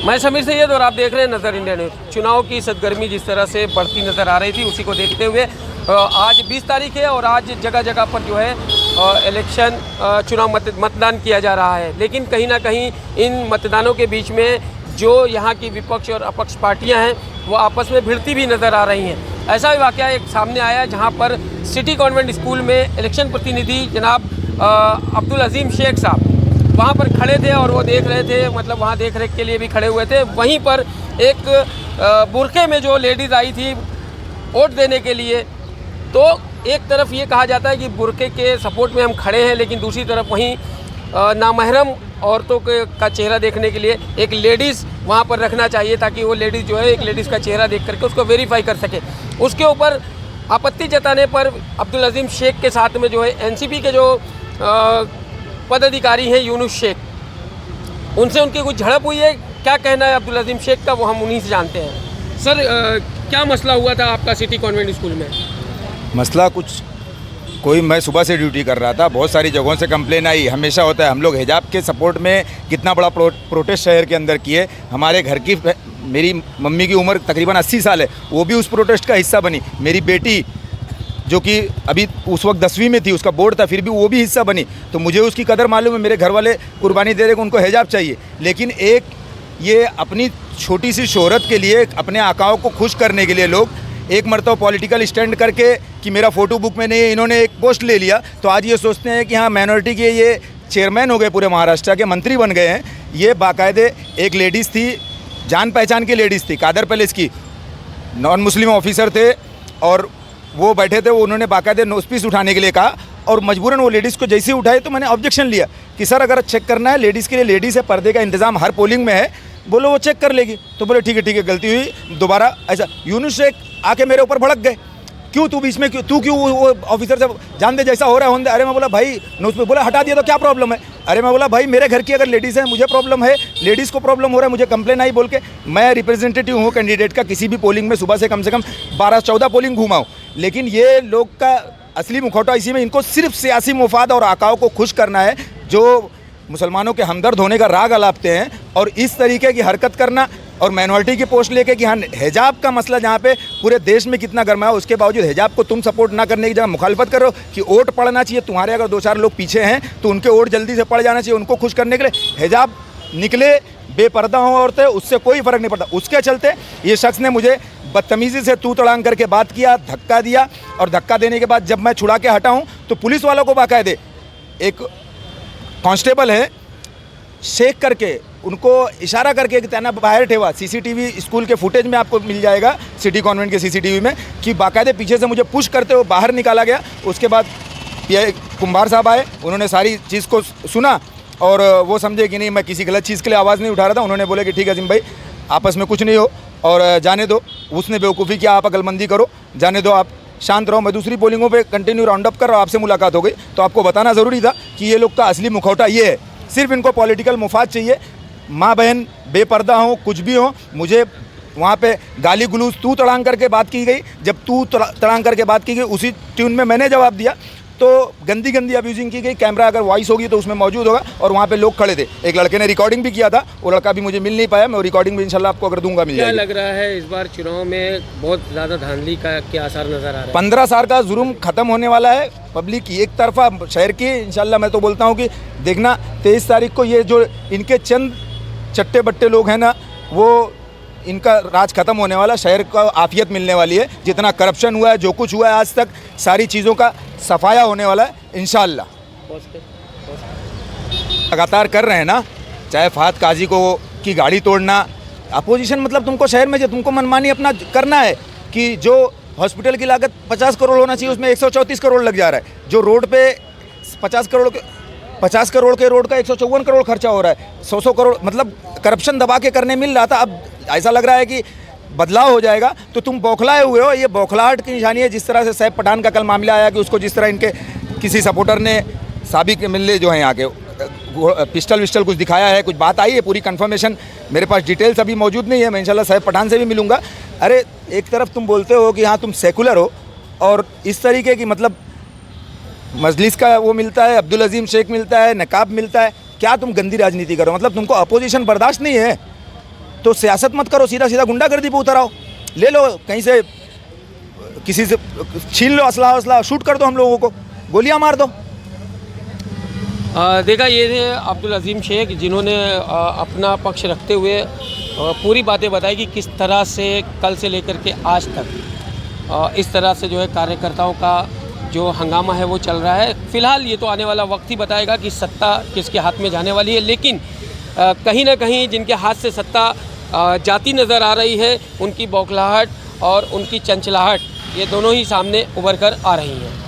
मैं समीर सैयद और आप देख रहे हैं नज़र इंडिया न्यूज़। चुनाव की सरगर्मी जिस तरह से बढ़ती नज़र आ रही थी, उसी को देखते हुए आज 20 तारीख है और आज जगह जगह पर जो है इलेक्शन चुनाव मतदान किया जा रहा है। लेकिन कहीं ना कहीं इन मतदानों के बीच में जो यहाँ की विपक्ष और अपक्ष पार्टियाँ हैं वो आपस में भिड़ती भी नज़र आ रही हैं। ऐसा भी वाक़या एक सामने आया जहाँ पर सिटी कॉन्वेंट स्कूल में इलेक्शन प्रतिनिधि जनाब अब्दुल अजीम शेख साहब वहाँ पर खड़े थे और वो देख रहे थे, मतलब वहाँ देख रेख के लिए भी खड़े हुए थे। वहीं पर एक बुरखे में जो लेडीज़ आई थी वोट देने के लिए, तो एक तरफ ये कहा जाता है कि बुरखे के सपोर्ट में हम खड़े हैं, लेकिन दूसरी तरफ वहीं नामहरम औरतों का चेहरा देखने के लिए एक लेडीज़ वहाँ पर रखना चाहिए, ताकि वो लेडीज़ जो है एक लेडीज़ का चेहरा देख करके उसको वेरीफाई कर सके। उसके ऊपर आपत्ति जताने पर अब्दुल अजीम शेख के साथ में जो है एनसीपी के जो पदाधिकारी हैं यूनुस शेख, उनसे उनकी कुछ झड़प हुई है। क्या कहना है अब्दुल अजीम शेख का, वो हम उन्हीं से जानते हैं। सर, क्या मसला हुआ था आपका सिटी कॉन्वेंट स्कूल में? मसला कुछ कोई, मैं सुबह से ड्यूटी कर रहा था, बहुत सारी जगहों से कंप्लेन आई। हमेशा होता है, हम लोग हिजाब के सपोर्ट में कितना बड़ा प्रोटेस्ट शहर के अंदर किए। हमारे घर की, मेरी मम्मी की उम्र तकरीबन 80 साल है, वो भी उस प्रोटेस्ट का हिस्सा बनी। मेरी बेटी जो कि अभी उस वक्त 10वीं में थी, उसका बोर्ड था, फिर भी वो भी हिस्सा बनी। तो मुझे उसकी कदर मालूम है। मेरे घर वाले कुर्बानी दे रहे कि उनको हिजाब चाहिए, लेकिन एक ये अपनी छोटी सी शोहरत के लिए, अपने आकाओं को खुश करने के लिए लोग एक मरतबा पॉलिटिकल स्टैंड करके कि मेरा फ़ोटो बुक में नहीं है, इन्होंने एक पोस्ट ले लिया, तो आज ये सोचते हैं कि हाँ माइनॉरिटी के ये चेयरमैन हो गए, पूरे महाराष्ट्र के मंत्री बन गए हैं। ये बाकायदे एक लेडीज़ थी, जान पहचान की लेडीज़ थी, कादर पैलेस की, नॉन मुस्लिम ऑफिसर थे, और वो बैठे थे। वो उन्होंने बाकायदे नोटिस उठाने के लिए कहा, और मजबूरन वो लेडीज़ को जैसे ही उठाए तो मैंने ऑब्जेक्शन लिया कि सर अगर चेक करना है लेडीज़ के लिए, लेडीज़ है, पर्दे का इंतज़ाम हर पोलिंग में है, बोलो वो चेक कर लेगी। तो बोले ठीक है गलती हुई, दोबारा ऐसा। यूनुस शेख आके मेरे ऊपर भड़क गए, क्यों तू बीच में, क्यों वो ऑफिसर से जान दे जैसा हो रहा है होने दे। अरे मैं बोला भाई नोट पे, बोला हटा दिया तो क्या प्रॉब्लम है। अरे मैं बोला भाई मेरे घर की अगर लेडीज़ है, मुझे प्रॉब्लम है, लेडीज़ को प्रॉब्लम हो रहा है, मुझे कंप्लेन आई बोल के। मैं रिप्रेजेंटेटिव हूँ कैंडिडेट का, किसी भी पोलिंग में सुबह से कम 12-14 पोलिंग घूमा हूँ, लेकिन ये लोग का असली मुखौटा इसी में, इनको सिर्फ सियासी मुफाद और आकाओं को खुश करना है, जो मुसलमानों के हमदर्द होने का राग अलापते हैं, और इस तरीके की हरकत करना और माइनॉरिटी की पोस्ट लेके कि हाँ हिजाब का मसला जहाँ पे पूरे देश में कितना गर्मा है, उसके बावजूद हिजाब को तुम सपोर्ट ना करने की जगह मुखालफत करो कि वोट पड़ना चाहिए। तुम्हारे अगर 2-4 लोग पीछे हैं तो उनके वोट जल्दी से पड़ जाना चाहिए, उनको खुश करने के लिए हिजाब निकले, बेपर्दा हों औरतें, उससे कोई फ़र्क नहीं पड़ता। उसके चलते ये शख्स ने मुझे बदतमीज़ी से तू तड़ांग करके बात किया, धक्का दिया, और धक्का देने के बाद जब मैं छुड़ा के हटा हूँ तो पुलिस वालों को बाकायदे एक कांस्टेबल है शेक करके उनको इशारा करके तेना बाहर ठेवा। सीसीटीवी स्कूल के फुटेज में आपको मिल जाएगा, सिटी कॉन्वेंट के सीसीटीवी में, कि बाकायदे पीछे से मुझे पुश करते हुए बाहर निकाला गया। उसके बाद पीआई कुंभार साहब आए, उन्होंने सारी चीज़ को सुना और वो समझे कि नहीं मैं किसी गलत चीज़ के लिए आवाज़ नहीं उठा रहा था। उन्होंने बोले कि ठीक है अजीम भाई, आपस में कुछ नहीं हो और जाने दो। उसने बेवकूफ़ी किया, आप अकलमंदी करो, जाने दो, आप शांत रहो। मैं दूसरी पोलिंगों पे कंटिन्यू राउंड अप कर रहा हूँ, आपसे मुलाकात हो गई, तो आपको बताना ज़रूरी था कि ये लोग का असली मुखौटा ये है। सिर्फ इनको पॉलिटिकल मुफाद चाहिए, माँ बहन बेपर्दा हो, कुछ भी हो। मुझे वहाँ पे गाली गलूज तू तड़ांग करके बात की गई, जब तू तड़ांग करके बात की गई उसी ट्यून में मैंने जवाब दिया, तो गंदी अब्यूजिंग की गई। कैमरा अगर वॉइस होगी तो उसमें मौजूद होगा, और वहाँ पे लोग खड़े थे। एक लड़के ने रिकॉर्डिंग भी किया था, वो लड़का भी मुझे मिल नहीं पाया, मैं रिकॉर्डिंग भी इंशाल्लाह आपको अगर दूंगा मिल जाएगी। क्या लग रहा है इस बार चुनाव में बहुत ज़्यादा धांधली का क्या आसार नज़र आ रहा है? 15 साल का जुर्म ख़त्म होने वाला है, पब्लिक एक तरफा शहर की। इंशाल्लाह मैं तो बोलता हूँ कि देखना 23 तारीख को ये जो इनके चंद चट्टे बट्टे लोग हैं ना, वो इनका राज खत्म होने वाला, शहर को आफियत मिलने वाली है। जितना करप्शन हुआ है, जो कुछ हुआ है आज तक, सारी चीज़ों का सफाया होने वाला है इंशाल्लाह। लगातार कर रहे हैं ना, चाहे फहद काजी को की गाड़ी तोड़ना, अपोजिशन मतलब तुमको शहर में जो तुमको मनमानी अपना करना है कि जो हॉस्पिटल की लागत 50 करोड़ होना चाहिए उसमें 134 करोड़ लग जा रहा है, जो रोड पे 50 करोड़ के रोड का 154 करोड़ खर्चा हो रहा है, 100 करोड़ मतलब करप्शन दबा के करने मिल रहा था। अब ऐसा लग रहा है कि बदलाव हो जाएगा, तो तुम बौखलाए हुए हो। ये बौखलाहट की निशानी है। जिस तरह से सैफ पठान का कल मामला आया कि उसको जिस तरह इनके किसी सपोर्टर ने साबिक मिलने जो हैं यहाँ के पिस्टल विस्टल कुछ दिखाया है, कुछ बात आई है, पूरी कंफर्मेशन मेरे पास डिटेल्स अभी मौजूद नहीं है, मैं इंशाल्लाह सैफ पठान से भी मिलूंगा। अरे एक तरफ तुम बोलते हो कि हाँ तुम सेकुलर हो, और इस तरीके की मतलब मजलिस का वो मिलता है, अब्दुल अजीम शेख मिलता है, नकाब मिलता है, क्या तुम गंदी राजनीति करो? मतलब तुमको अपोजिशन बर्दाश्त नहीं है। तो सियासत मत करो, सीधा सीधा गुंडागर्दी पे उतर आओ। ले लो कहीं से, किसी से छीन लो असला, शूट कर दो हम लोगों को, गोलियां मार दो। देखा, ये थे अब्दुल अजीम शेख, जिन्होंने अपना पक्ष रखते हुए पूरी बातें बताई कि किस तरह से कल से लेकर के आज तक इस तरह से जो है कार्यकर्ताओं का जो हंगामा है वो चल रहा है। फ़िलहाल ये तो आने वाला वक्त ही बताएगा कि सत्ता किसके हाथ में जाने वाली है, लेकिन कहीं ना कहीं जिनके हाथ से सत्ता जाती नज़र आ रही है, उनकी बौखलाहट और उनकी चंचलाहट, ये दोनों ही सामने उभर कर आ रही हैं।